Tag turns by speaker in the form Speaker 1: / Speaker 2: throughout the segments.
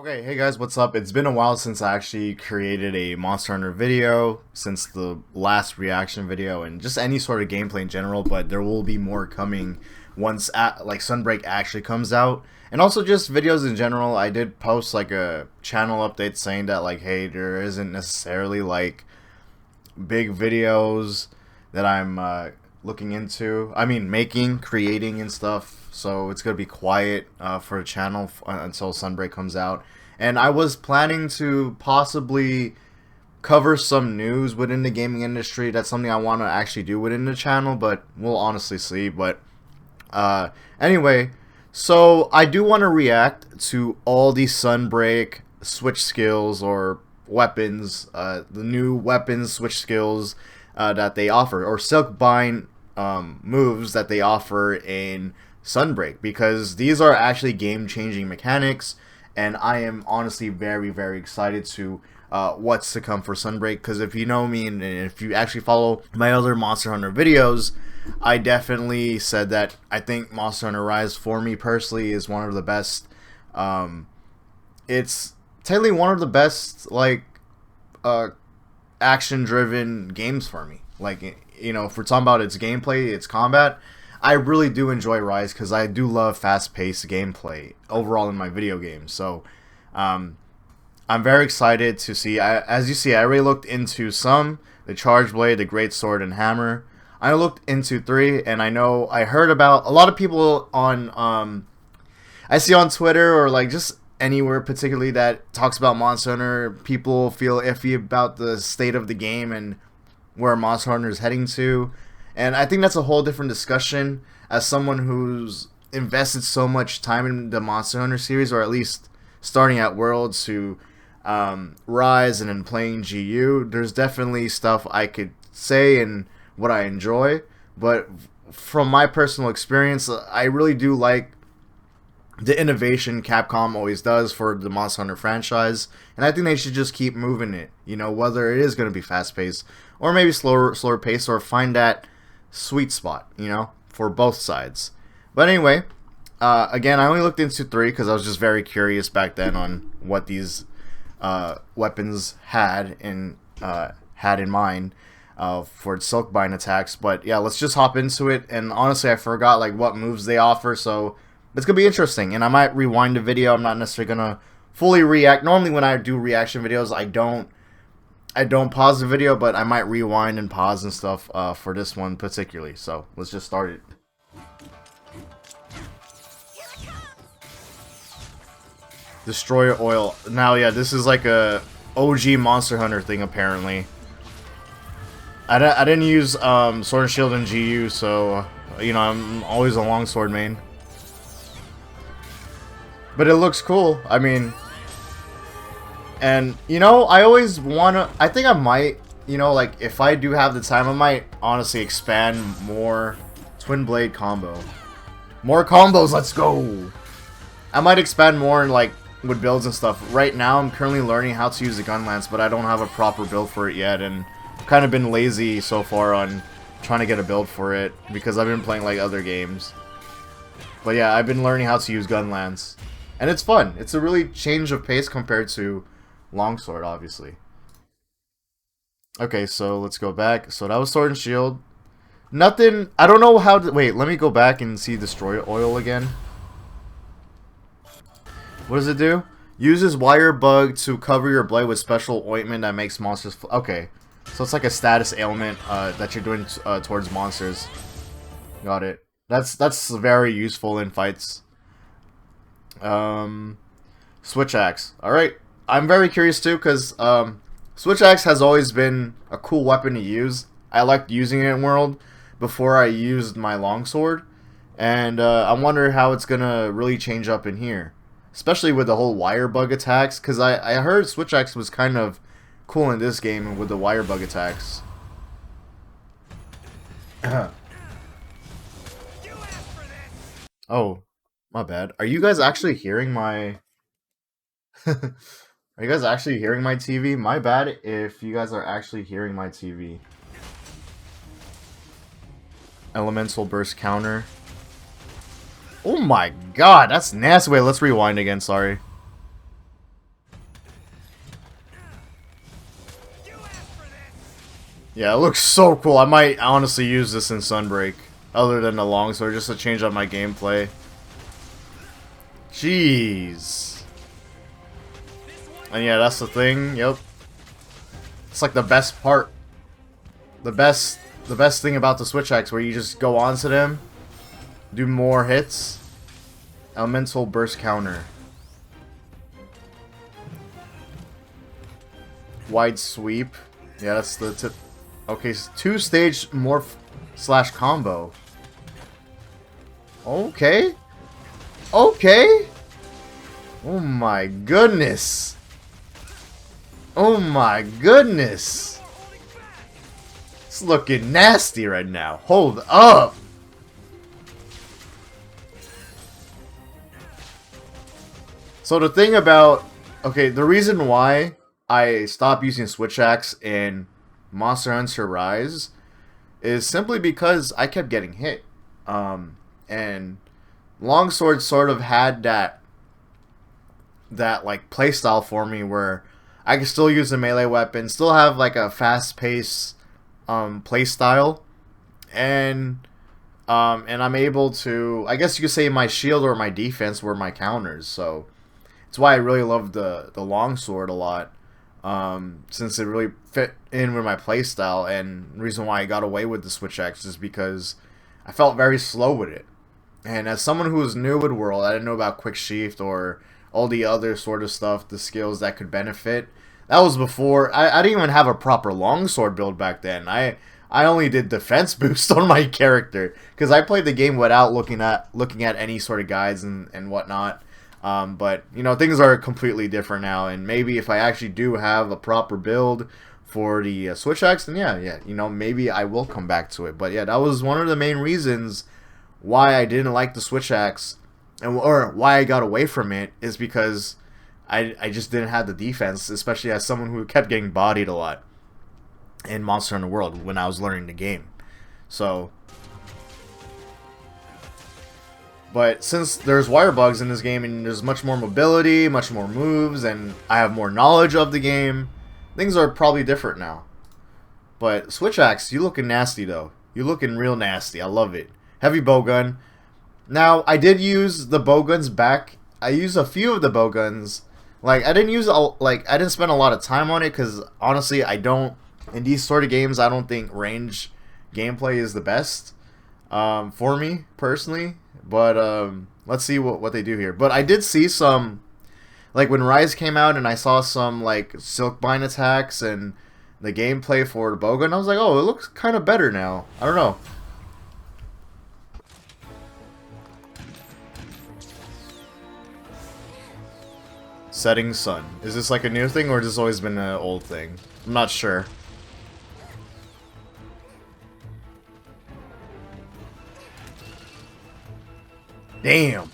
Speaker 1: Okay, hey guys, what's up? It's been a while since I actually created a Monster Hunter video, since the last reaction video, and just any sort of gameplay in general, but there will be more coming once Sunbreak actually comes out. And also just videos in general. I did post like a channel update saying that hey, there isn't necessarily big videos that I'm looking into. I mean, creating and stuff. So it's gonna be quiet for the channel until Sunbreak comes out. And I was planning to possibly cover some news within the gaming industry. That's something I want to actually do within the channel, but we'll honestly see. But anyway, so I do want to react to all these Sunbreak switch skills or weapons, the new weapons switch skills that they offer, or Silkbind moves that they offer in Sunbreak, because these are actually game-changing mechanics, and I am honestly very, very excited to what's to come for Sunbreak. Because if you know me, and if you actually follow my other Monster Hunter videos, I definitely said that I think Monster Hunter Rise, for me personally, is one of the best. It's technically one of the best action-driven games for me. If we're talking about its gameplay, its combat, I really do enjoy Rise because I do love fast-paced gameplay overall in my video games. So I'm very excited to see. As you see, I already looked into the Charge Blade, the Great Sword, and Hammer. I looked into 3, and I heard about a lot of people on I see on Twitter or just anywhere particularly that talks about Monster Hunter. People feel iffy about the state of the game and where Monster Hunter is heading to. And I think that's a whole different discussion. As someone who's invested so much time in the Monster Hunter series, or at least starting at Worlds to Rise and then playing GU, there's definitely stuff I could say and what I enjoy. But from my personal experience, I really do like the innovation Capcom always does for the Monster Hunter franchise, and I think they should just keep moving it. Whether it is going to be fast paced or maybe slower pace, or find that sweet spot, for both sides. But anyway, again, I only looked into 3 because I was just very curious back then on what these weapons had in mind for Silkbind attacks. But yeah, let's just hop into it. And honestly, I forgot what moves they offer, so it's gonna be interesting. And I might rewind the video. I'm not necessarily gonna fully react. Normally, when I do reaction videos, I don't pause the video, but I might rewind and pause and stuff for this one particularly. So let's just start it. Destroyer oil. Now, yeah, this is like a OG Monster Hunter thing apparently. I didn't use Sword and Shield in GU, so I'm always a longsword main. But it looks cool. I mean. And, I always I think I might, if I do have the time, I might honestly expand more Twin Blade combo. More combos, let's go! I might expand more in, with builds and stuff. Right now, I'm currently learning how to use the Gun Lance, but I don't have a proper build for it yet, and I've kind of been lazy so far on trying to get a build for it, because I've been playing, other games. But yeah, I've been learning how to use Gun Lance. And it's fun. It's a really change of pace compared to Longsword, obviously. Okay, so let's go back. So that was Sword and Shield. Nothing. I don't know how to. Wait, let me go back and see Destroy Oil again. What does it do? Uses wire bug to cover your blade with special ointment that makes monsters. Okay, so it's like a status ailment that you're doing towards monsters. Got it. That's very useful in fights. Switch Axe. All right. I'm very curious too, because Switch Axe has always been a cool weapon to use. I liked using it in World before I used my longsword, and I wonder how it's gonna really change up in here, especially with the whole wire bug attacks. Because I heard Switch Axe was kind of cool in this game with the wire bug attacks. Oh, my bad. Are you guys actually hearing my? Are you guys actually hearing my TV? My bad if you guys are actually hearing my TV. Elemental Burst counter. Oh my god, that's nasty. Wait, let's rewind again, sorry. Yeah, it looks so cool. I might honestly use this in Sunbreak, other than the longsword, just to change up my gameplay. Jeez. And yeah, that's the thing. Yep. It's like the best part. The best thing about the switch axe, where you just go onto them, do more hits. Elemental burst counter. Wide sweep. Yeah, that's the tip. Okay, so 2-stage morph / combo. Okay. Okay. Oh my goodness. Oh my goodness. It's looking nasty right now. Hold up. So the thing about... Okay, the reason why I stopped using switch axe in Monster Hunter Rise is simply because I kept getting hit. And longsword sort of had that like playstyle for me where I can still use a melee weapon, still have like a fast-paced playstyle, and I'm able to, I guess you could say, my shield or my defense were my counters. So that's why I really loved the longsword a lot. Since it really fit in with my playstyle, and the reason why I got away with the switch axe is because I felt very slow with it. And as someone who was new with World, I didn't know about quick shift or all the other sort of stuff, the skills that could benefit. That was before I didn't even have a proper longsword build back then. I only did defense boost on my character because I played the game without looking at any sort of guides and whatnot. But, you know, things are completely different now, and maybe if I actually do have a proper build for the switch axe, then yeah, you know, maybe I will come back to it. But yeah, that was one of the main reasons why I didn't like the switch axe, or why I got away from it, is because I just didn't have the defense, especially as someone who kept getting bodied a lot in Monster Hunter World when I was learning the game. So... But since there's wire bugs in this game and there's much more mobility, much more moves, and I have more knowledge of the game, things are probably different now. But switch axe, you looking nasty though. You looking real nasty. I love it. Heavy bowgun. Now, I did use the bowguns back. I used a few of the bowguns. Like, I didn't spend a lot of time on it because honestly, in these sort of games, I don't think range gameplay is the best for me personally. But let's see what they do here. But I did see some, like when Rise came out and I saw some like Silkbind attacks and the gameplay for the Bowgun, I was like, oh, it looks kind of better now. I don't know. Setting Sun. Is this like a new thing or has this always been an old thing? I'm not sure. Damn.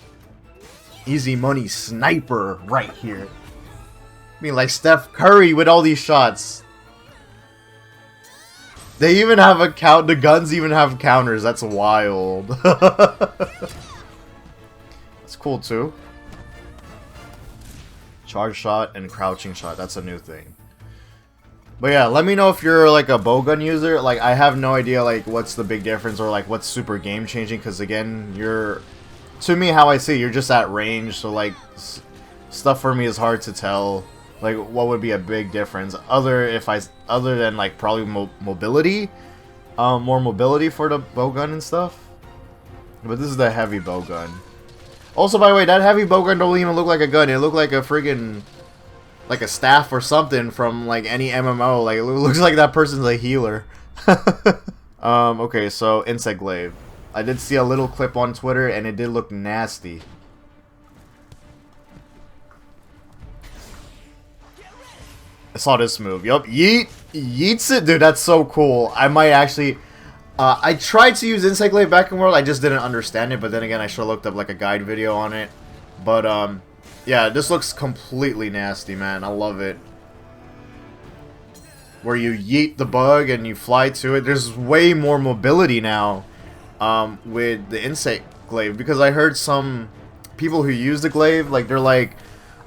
Speaker 1: Easy money sniper right here. I mean, like Steph Curry with all these shots. They even have a count. The guns even have counters. That's wild. It's cool too. Charge shot and crouching shot. That's a new thing. But yeah, let me know if you're like a bowgun user. Like, I have no idea like what's the big difference or like what's super game changing. Because again, to me, how I see it, you're just at range, so like stuff for me is hard to tell. Like, what would be a big difference other than like probably mobility, more mobility for the bowgun and stuff. But this is the heavy bowgun. Also, by the way, that heavy bowgun don't even look like a gun. It looked like a friggin' like a staff or something from like any MMO. Like, it looks like that person's a healer. Okay, so insect glaive. I did see a little clip on Twitter, and it did look nasty. I saw this move. Yup, yeet, yeets it, dude. That's so cool. I might actually. I tried to use Insect Glaive back in World. I just didn't understand it, but then again, I should have looked up like a guide video on it. But yeah, this looks completely nasty, man. I love it. Where you yeet the bug and you fly to it. There's way more mobility now. With the insect glaive, because I heard some people who use the glaive, like they're like,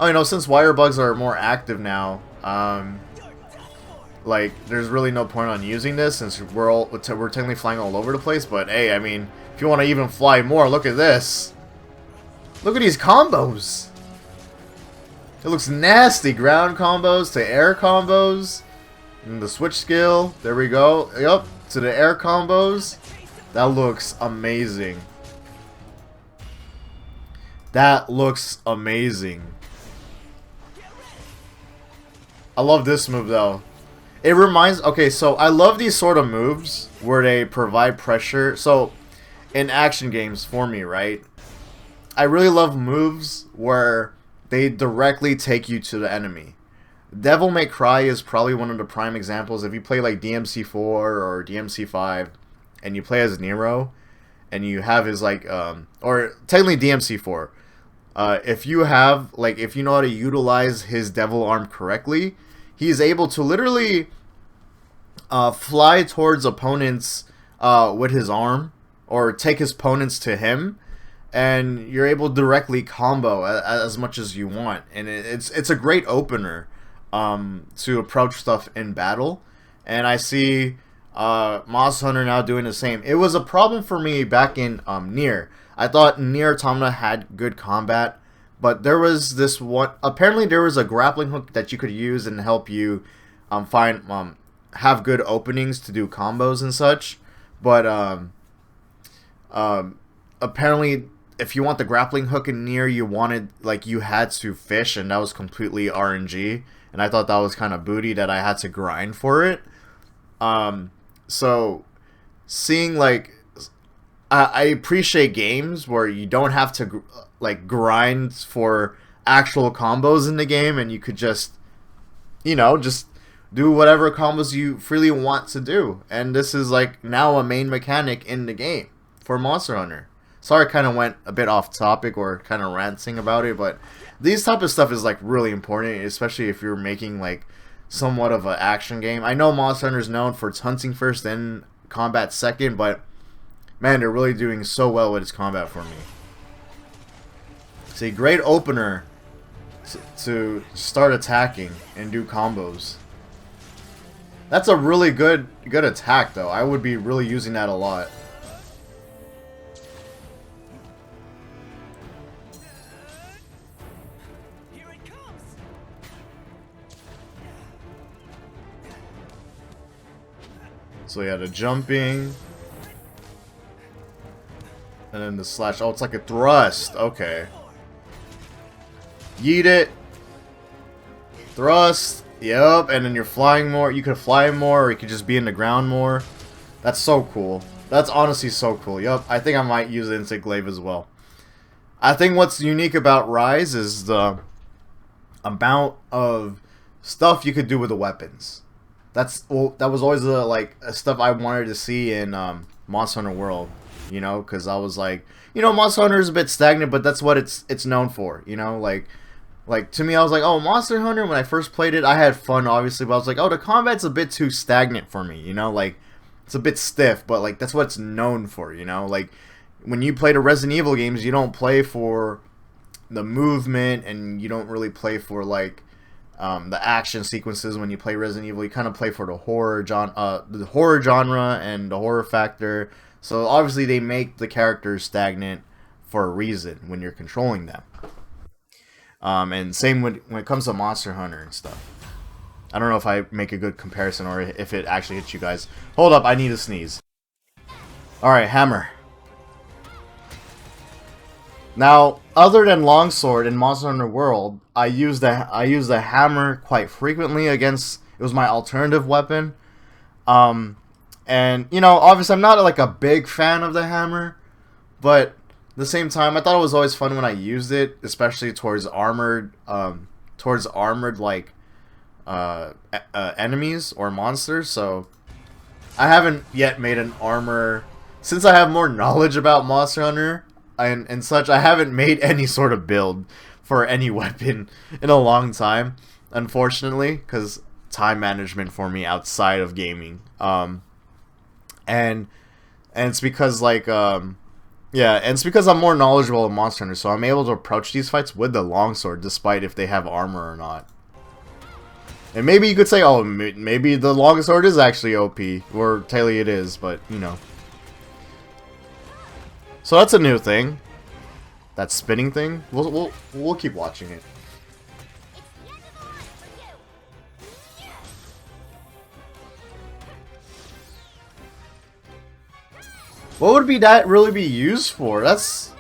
Speaker 1: oh, you know, since wire bugs are more active now, like, there's really no point on using this since we're technically flying all over the place. But hey, I mean, if you want to even fly more, look at this. Look at these combos. It looks nasty. Ground combos to air combos. And the switch skill. There we go. Yep. To the air combos. That looks amazing. That looks amazing. I love this move though. It reminds... Okay, so I love these sort of moves where they provide pressure. So, in action games for me, right? I really love moves where they directly take you to the enemy. Devil May Cry is probably one of the prime examples. If you play like DMC4 or DMC5 and you play as Nero and you have his like... or technically DMC4. If you have... Like, if you know how to utilize his devil arm correctly... He's able to literally fly towards opponents with his arm, or take his opponents to him, and you're able to directly combo as much as you want. And it's a great opener to approach stuff in battle. And I see Monster Hunter now doing the same. It was a problem for me back in Nier. I thought Nier Automata had good combat. But there was this one. Apparently, there was a grappling hook that you could use and help you have good openings to do combos and such. But apparently, if you want the grappling hook in Nier, you had to fish, and that was completely RNG. And I thought that was kind of booty that I had to grind for it. So seeing like. I appreciate games where you don't have to like grind for actual combos in the game, and you could just, you know, just do whatever combos you freely want to do. And this is like now a main mechanic in the game for Monster Hunter. Sorry, I kind of went a bit off topic or kind of ranting about it, but these type of stuff is like really important, especially if you're making like somewhat of an action game. I know Monster Hunter is known for its hunting first, then combat second, but man, they're really doing so well with its combat for me. It's a great opener to start attacking and do combos. That's a really good attack, though. I would be really using that a lot.
Speaker 2: Here it comes.
Speaker 1: So yeah, the jumping. And then the slash. Oh, it's like a thrust. Okay. Yeet it. Thrust. Yep. And then you're flying more. You could fly more, or you could just be in the ground more. That's so cool. That's honestly so cool. Yep. I think I might use the Insect Glaive as well. I think what's unique about Rise is the amount of stuff you could do with the weapons. That was always stuff I wanted to see in Monster Hunter World. You know, because I was like, you know, Monster Hunter is a bit stagnant, but that's what it's known for. You know, like to me, I was like, oh, Monster Hunter. When I first played it, I had fun, obviously, but I was like, oh, the combat's a bit too stagnant for me. You know, like it's a bit stiff, but like that's what it's known for. You know, like when you play the Resident Evil games, you don't play for the movement, and you don't really play for like the action sequences. When you play Resident Evil, you kind of play for the horror genre and the horror factor. So obviously they make the characters stagnant for a reason when you're controlling them. And same when it comes to Monster Hunter and stuff. I don't know if I make a good comparison or if it actually hits you guys. Hold up, I need to sneeze. Alright, hammer. Now, other than longsword in Monster Hunter World, I use the hammer quite frequently against. It was my alternative weapon. And, you know, obviously I'm not like a big fan of the hammer, but at the same time, I thought it was always fun when I used it, especially towards armored like enemies or monsters. So I haven't yet made an armor, since I have more knowledge about Monster Hunter and such. I haven't made any sort of build for any weapon in a long time, unfortunately, because time management for me outside of gaming. And it's because like and it's because I'm more knowledgeable of Monster Hunter, so I'm able to approach these fights with the longsword despite if they have armor or not. And maybe you could say, oh, maybe the longest sword is actually OP, or technically it is, but you know. So that's a new thing. That spinning thing. We'll keep watching it. What would that really be used for? That's...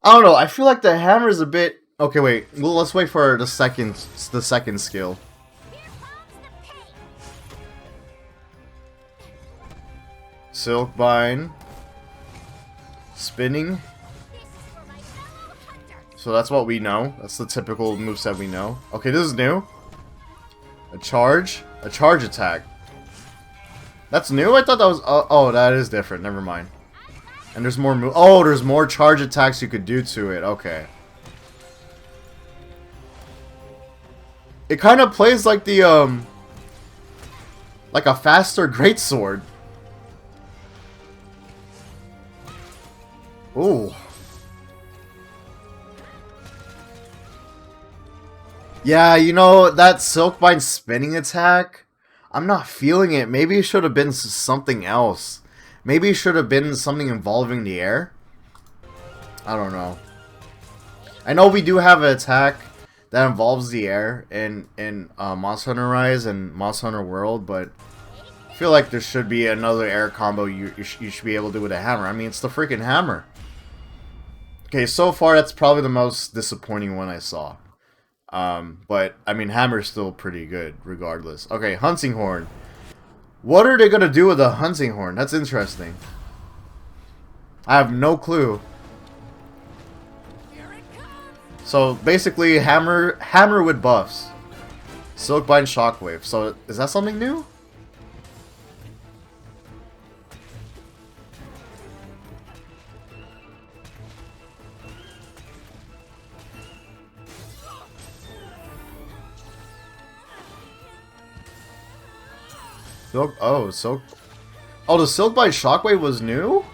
Speaker 1: I don't know. I feel like the hammer is a bit... Okay, wait. Well, let's wait for the second skill. Silkbind. Spinning. So that's what we know. That's the typical moveset we know. Okay, this is new. A charge attack. That's new? I thought that was... oh, that is different. Never mind. And there's more oh, there's more charge attacks you could do to it. Okay. It kind of plays like the, like a faster greatsword. Ooh. Yeah, you know, that Silkbind spinning attack, I'm not feeling it. Maybe it should have been something else. Maybe it should have been something involving the air. I don't know. I know we do have an attack that involves the air in Monster Hunter Rise and Monster Hunter World, but I feel like there should be another air combo you should be able to do with a hammer. I mean, it's the freaking hammer. Okay, so far that's probably the most disappointing one I saw. But, I mean, hammer's still pretty good, regardless. Okay, hunting horn. What are they gonna do with a hunting horn? That's interesting. I have no clue. So, basically, hammer with buffs. Silkbind Shockwave. So, is that something new? Oh, the Silkbind Shockwave was new?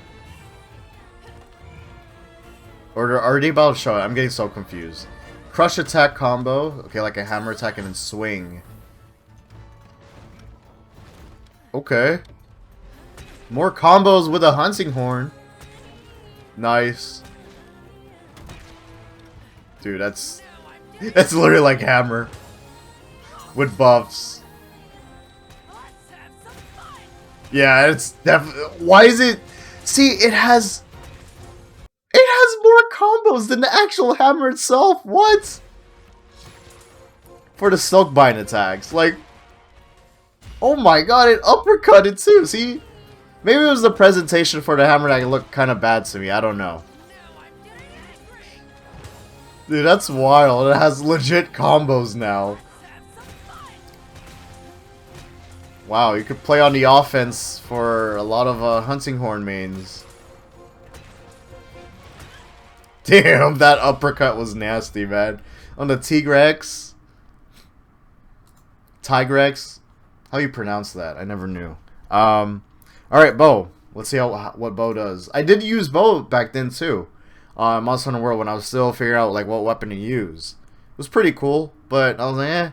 Speaker 1: Or are they about to show it? I'm getting so confused. Crush attack combo. Okay, like a hammer attack and then swing. Okay. More combos with a hunting horn. Nice. Dude, that's literally like hammer. With buffs. Yeah, it's definitely... Why is it... See, it has more combos than the actual hammer itself. What? For the Silkbind attacks. Like... Oh my god, it uppercutted too. See? Maybe it was the presentation for the hammer that looked kind of bad to me. I don't know. Dude, that's wild. It has legit combos now. Wow, you could play on the offense for a lot of hunting horn mains. Damn, that uppercut was nasty, man. On the Tigrex. Tigrex? How you pronounce that? I never knew. Alright, bow. Let's see what bow does. I did use bow back then, too. On Monster Hunter World when I was still figuring out like what weapon to use. It was pretty cool, but I was like, eh.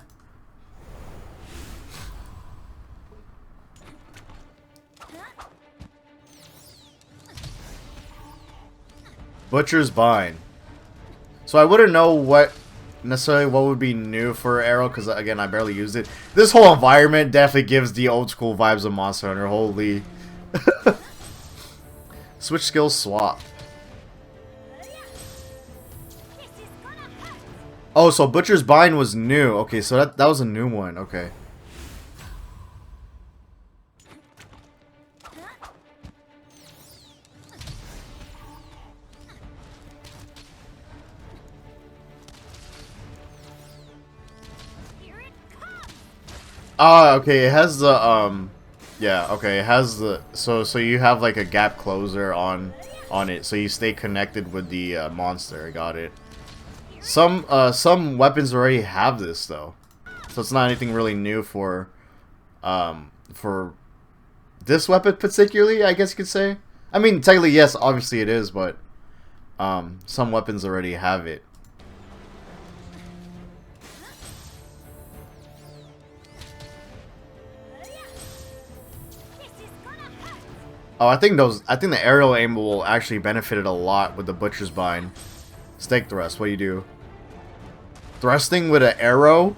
Speaker 1: Butcher's Bind. So I wouldn't know what would be new for Arrow, because again, I barely used it. This whole environment definitely gives the old school vibes of Monster Hunter. Holy. Switch skills swap. Oh, so Butcher's Bind was new. Okay, so that was a new one. Okay. Okay, it has the, yeah, okay, it has the, so you have, like, a gap closer on it, so you stay connected with the, monster. I got it. Some weapons already have this, though, so it's not anything really new for this weapon particularly, I guess you could say. I mean, technically, yes, obviously it is, but, some weapons already have it. Oh, I think those. I think the aerial aim will actually benefited a lot with the butcher's bind. Stake thrust. What do you do? Thrusting with an arrow?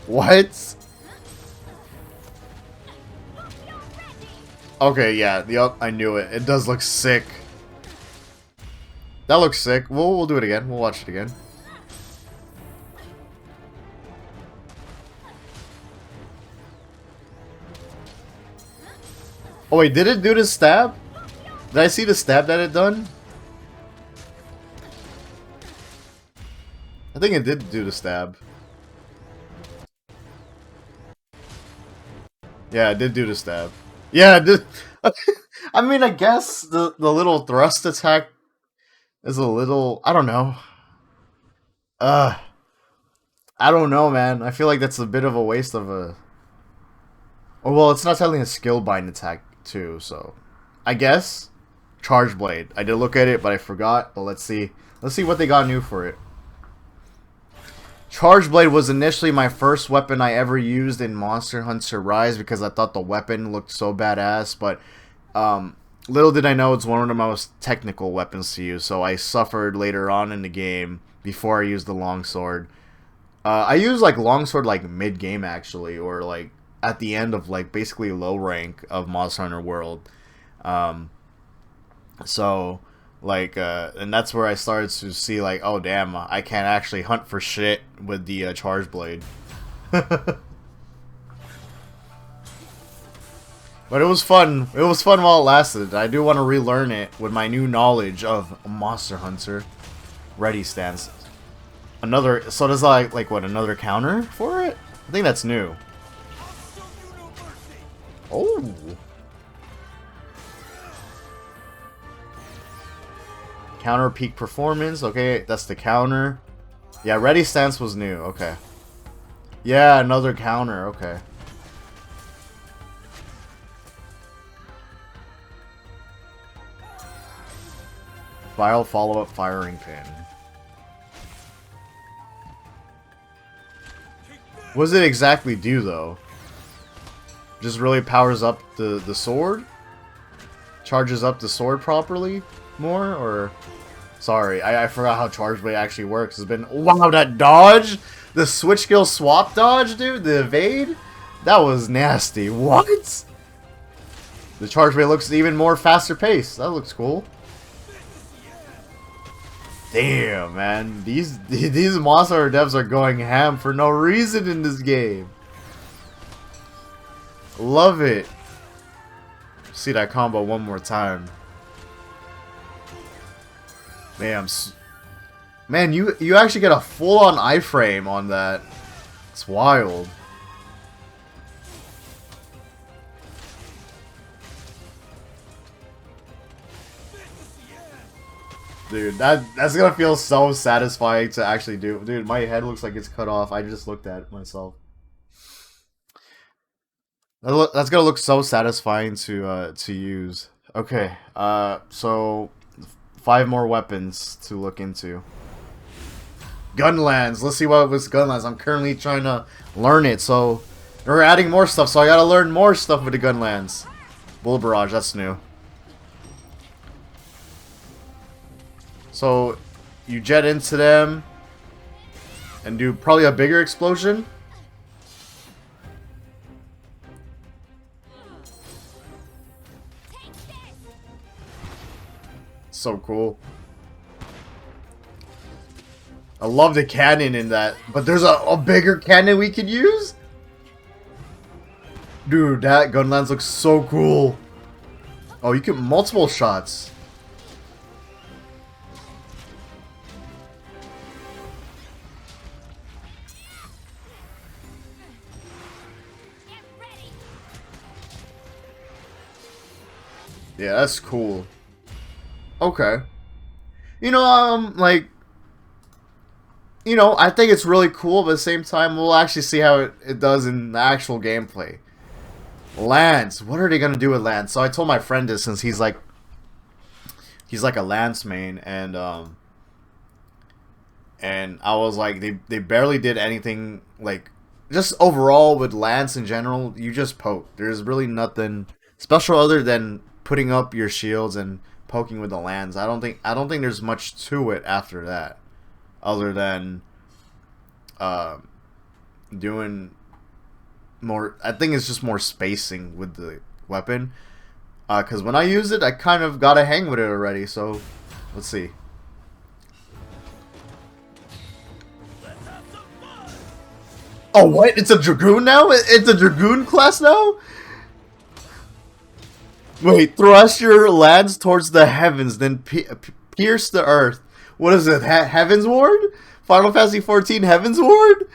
Speaker 1: What? Okay, yeah. Yup, I knew it. It does look sick. That looks sick. We'll do it again. We'll watch it again. Oh wait, did it do the stab? Did I see the stab that it done? I think it did do the stab. Yeah, it did do the stab. Yeah, it did. I mean, I guess the little thrust attack is a little... I don't know. Uh, I don't know, man. I feel like that's a bit of a waste of a... Oh, well, it's not telling a skill bind attack, too, so... I guess. Charge Blade. I did look at it, but I forgot. But let's see. Let's see what they got new for it. Charge Blade was initially my first weapon I ever used in Monster Hunter Rise because I thought the weapon looked so badass, but little did I know it's one of the most technical weapons to use, so I suffered later on in the game before I used the longsword. I used like longsword like mid-game actually, or like at the end of like basically low rank of Monster Hunter World. So... Like, and that's where I started to see, like, oh, damn, I can't actually hunt for shit with the Charge Blade. But it was fun. It was fun while it lasted. I do want to relearn it with my new knowledge of Monster Hunter. Ready stance. Another, so does like what, another counter for it? I think that's new. Oh. Counter peak performance. Okay, that's the counter. Yeah, ready stance was new. Okay. Yeah, another counter. Okay. File follow-up firing pin. What does it exactly do, though? Just really powers up the sword? Charges up the sword properly? More, or... Sorry, I forgot how Charge Blade actually works. It's been... Wow, that dodge? The switch skill swap dodge, dude? The evade? That was nasty. What? The Charge Blade looks even more faster paced. That looks cool. Damn, man. These Monster Hunter devs are going ham for no reason in this game. Love it. See that combo one more time. Damn. Man, you actually get a full-on iframe on that. It's wild. Dude, that's gonna feel so satisfying to actually do. Dude, my head looks like it's cut off. I just looked at it myself. That's gonna look so satisfying to use. Okay, so 5 more weapons to look into. Gunlands. Let's see what was Gunlands. I'm currently trying to learn it, so we're adding more stuff. So I gotta learn more stuff with the Gunlands. Bullet Barrage. That's new. So, you jet into them and do probably a bigger explosion. So cool. I love the cannon in that, but there's a bigger cannon we could use? Dude, that Gunlands looks so cool. Oh, you can multiple shots. Yeah, that's cool. Okay. You know, like, you know, I think it's really cool, but at the same time, we'll actually see how it does in the actual gameplay. Lance. What are they going to do with Lance? So I told my friend this since he's like a Lance main, and I was like, they barely did anything, like, just overall with Lance in general, you just poke. There's really nothing Special other than putting up your shields and poking with the lands. I don't think there's much to it after that, other than doing more. I think it's just more spacing with the weapon. Because when I use it, I kind of got a hang with it already. So let's see. Oh, what? It's a Dragoon now? It's a Dragoon class now? Wait, thrust your lance towards the heavens, then pierce the earth. What is it? Heaven's Ward? Final Fantasy XIV Heaven's Ward?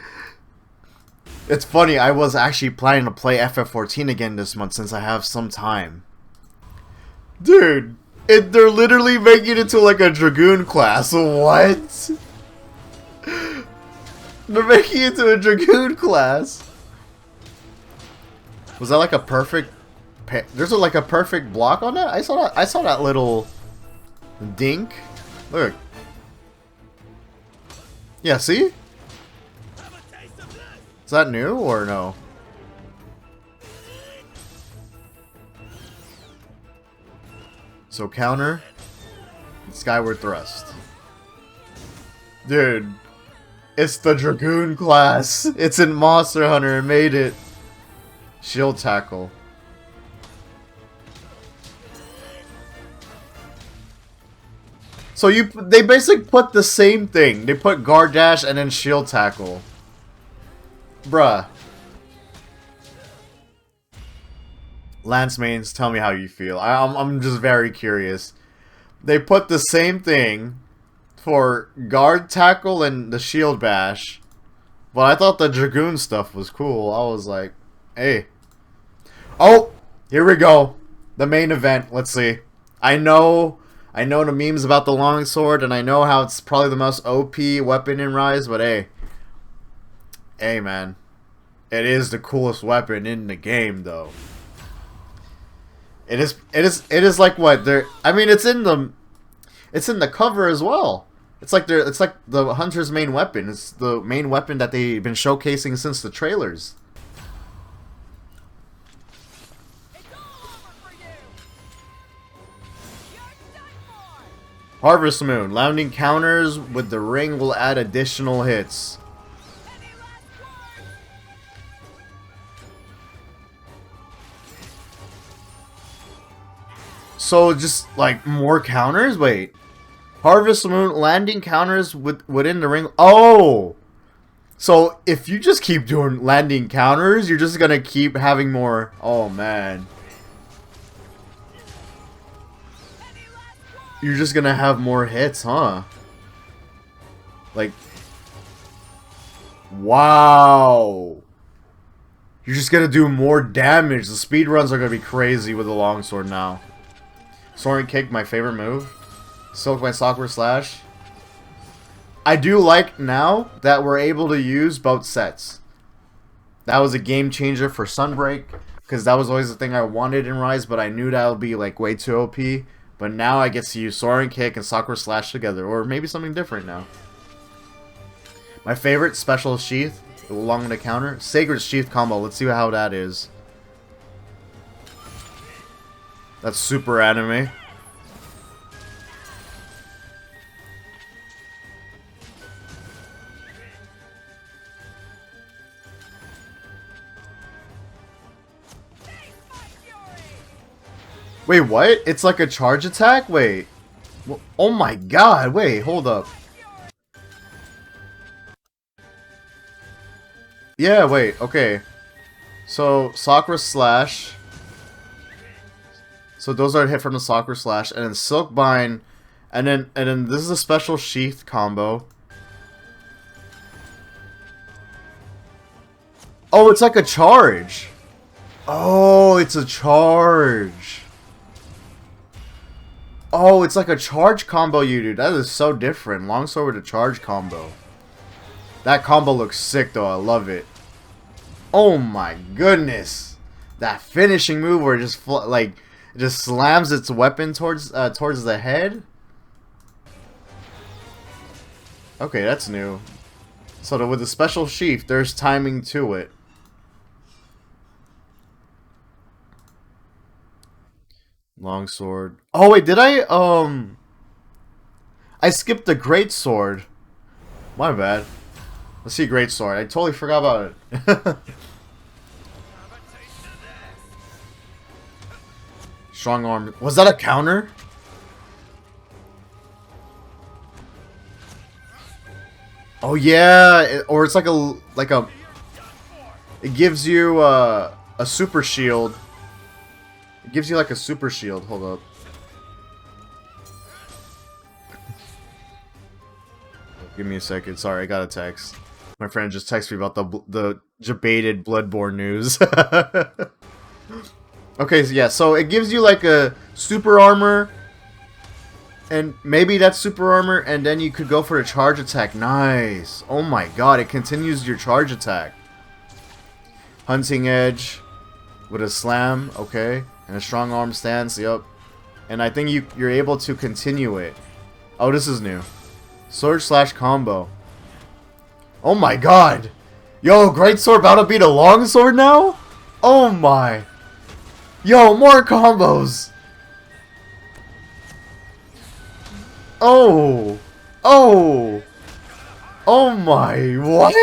Speaker 1: It's funny, I was actually planning to play FF14 again this month since I have some time. Dude, they're literally making it into like a Dragoon class. What? They're making it into a Dragoon class. Was that like a perfect... There's like a perfect block on that? I saw that little dink. Look. Yeah, see? Is that new or no? So counter, skyward thrust. Dude, it's the Dragoon class. It's in Monster Hunter and made it. Shield tackle. So they basically put the same thing. They put guard dash and then shield tackle. Bruh. Lance mains, tell me how you feel. I'm just very curious. They put the same thing for guard tackle and the shield bash. But I thought the Dragoon stuff was cool. I was like, hey. Oh, here we go. The main event. Let's see. I know the memes about the longsword, and I know how it's probably the most OP weapon in Rise, but hey. Hey, man. It is the coolest weapon in the game, though. It is like what? I mean, it's in the cover as well. It's like the Hunter's main weapon. It's the main weapon that they've been showcasing since the trailers. Harvest Moon. Landing counters with the ring will add additional hits. So just like more counters? Wait. Harvest Moon landing counters within the ring. Oh! So if you just keep doing landing counters, you're just gonna keep having more. Oh man. You're just gonna have more hits, huh? Like, wow. You're just gonna do more damage. The speedruns are gonna be crazy with the longsword now. Soaring Kick, my favorite move. Silk by Sakura Slash. I do like now that we're able to use both sets. That was a game changer for Sunbreak, because that was always the thing I wanted in Rise, but I knew that would be like way too OP. But now I get to use Soaring Kick and Sakura Slash together, or maybe something different now. My favorite special sheath along the counter, Sacred Sheath combo. Let's see how that is. That's super anime. Wait, what? It's like a charge attack? Wait. Oh my god, wait, hold up. Yeah, wait, okay. So, Sakura Slash. So those are hit from the Sakura Slash, and then Silkbind, and then this is a special sheath combo. Oh, it's like a charge. Oh, it's a charge. Oh, it's like a charge combo you do. That is so different. Longsword with a charge combo. That combo looks sick though. I love it. Oh my goodness. That finishing move where it just like it just slams its weapon towards the head. Okay, that's new. So with the special sheath, there's timing to it. Longsword. Oh wait, did I skipped the great sword. My bad. Let's see great sword. I totally forgot about it. Strong arm. Was that a counter? Oh yeah, or it's like a it gives you a super shield. It gives you like a super shield. Hold up. Give me a second. Sorry, I got a text. My friend just texted me about the debated Bloodborne news. Okay, so yeah, so it gives you like a super armor, and maybe that's super armor, and then you could go for a charge attack. Nice. Oh my god, it continues your charge attack. Hunting edge with a slam, okay, and a strong arm stance. Yep. And I think you're able to continue it. Oh, this is new. Sword slash combo. Oh my god! Yo, greatsword about to beat a longsword now? Oh my! Yo, more combos! Oh! Oh! Oh my, what?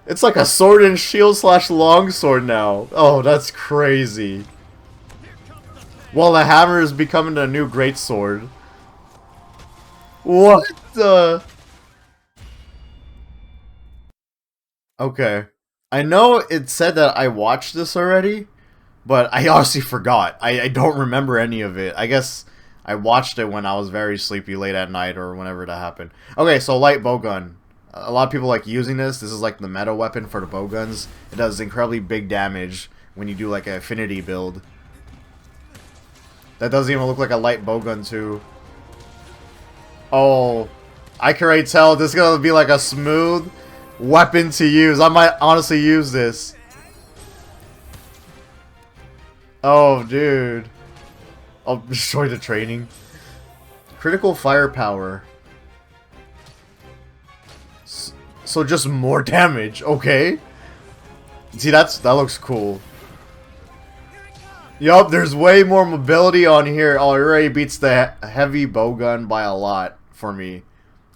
Speaker 1: It's like a sword and shield slash longsword now. Oh, that's crazy. Well, the hammer is becoming a new greatsword. What the? Okay. I know it said that I watched this already, but I honestly forgot. I don't remember any of it. I guess I watched it when I was very sleepy late at night or whenever that happened. Okay, so light bowgun. A lot of people like using this. This is like the meta weapon for the bowguns. It does incredibly big damage when you do like an affinity build. That doesn't even look like a light bowgun too. Oh, I can already tell this is gonna be like a smooth weapon to use. I might honestly use this. Oh, dude. I'll destroy the training. Critical firepower. So just more damage. Okay. See, that looks cool. Yup, there's way more mobility on here. Oh, it already beats the heavy bowgun by a lot for me.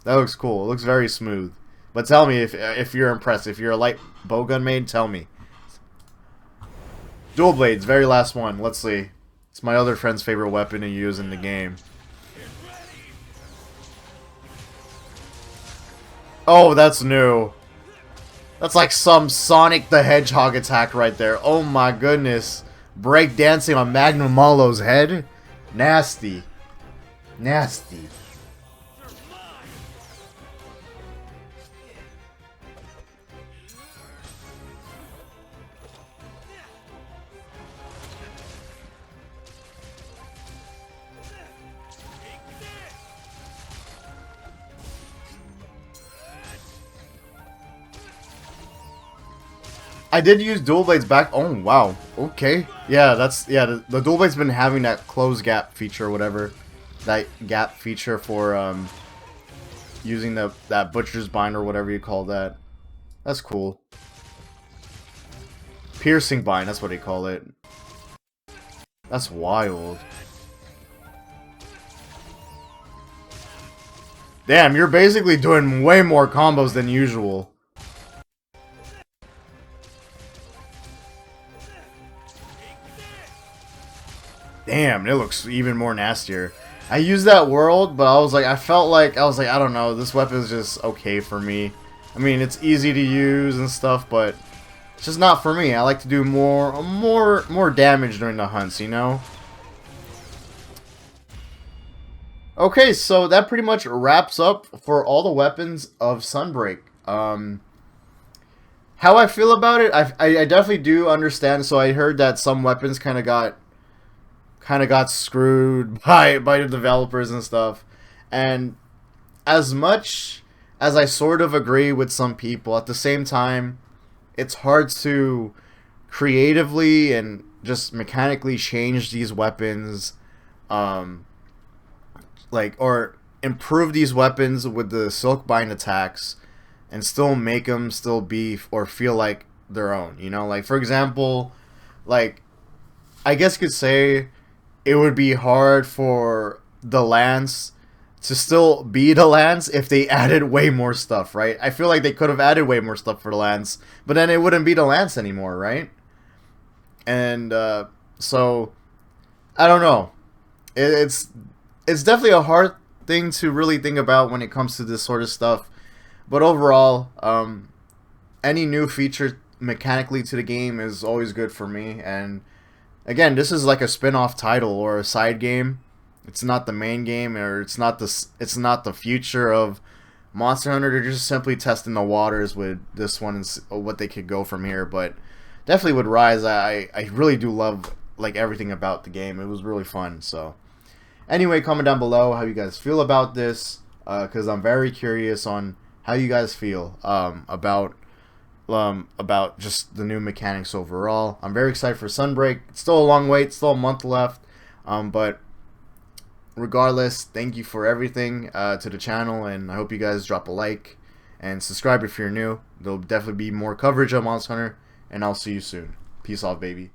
Speaker 1: That looks cool. It looks very smooth. But tell me if you're impressed. If you're a light bowgun main, tell me. Dual blades, very last one. Let's see. It's my other friend's favorite weapon to use in the game. Oh, that's new. That's like some Sonic the Hedgehog attack right there. Oh my goodness. Break dancing on Magnum Molo's head? Nasty. Nasty. I did use dual blades back. Oh wow. Okay. Yeah, the dual blade's been having that close gap feature or whatever. That gap feature for using that butcher's bind or whatever you call that. That's cool. Piercing bind, that's what they call it. That's wild. Damn, you're basically doing way more combos than usual. Damn, it looks even more nastier. I used that world, but I felt like, I don't know, this weapon is just okay for me. I mean, it's easy to use and stuff, but it's just not for me. I like to do more damage during the hunts, you know? Okay, so that pretty much wraps up for all the weapons of Sunbreak. How I feel about it, I definitely do understand. So I heard that some weapons kind of got screwed by the developers and stuff. And as much as I sort of agree with some people, at the same time, it's hard to creatively and just mechanically change these weapons, or improve these weapons with the silkbind attacks and still make them still be or feel like their own, you know? Like, for example, like, I guess you could say it would be hard for the lands to still be the lands if they added way more stuff, right? I feel like they could have added way more stuff for the lands, but then it wouldn't be the lands anymore, right? And so I don't know. It's definitely a hard thing to really think about when it comes to this sort of stuff. But overall, any new feature mechanically to the game is always good for me. And again, this is like a spin-off title or a side game. It's not the main game, or it's not the future of Monster Hunter. They're just simply testing the waters with this one and what they could go from here. But definitely with Rise, I really do love like everything about the game. It was really fun. So anyway, comment down below how you guys feel about this, because I'm very curious on how you guys feel about just the new mechanics overall. I'm very excited for Sunbreak. It's still a long wait, still a month left, but regardless, thank you for everything to the channel, and I hope you guys drop a like and subscribe if you're new. There'll definitely be more coverage of Monster Hunter, and I'll see you soon. Peace out, baby.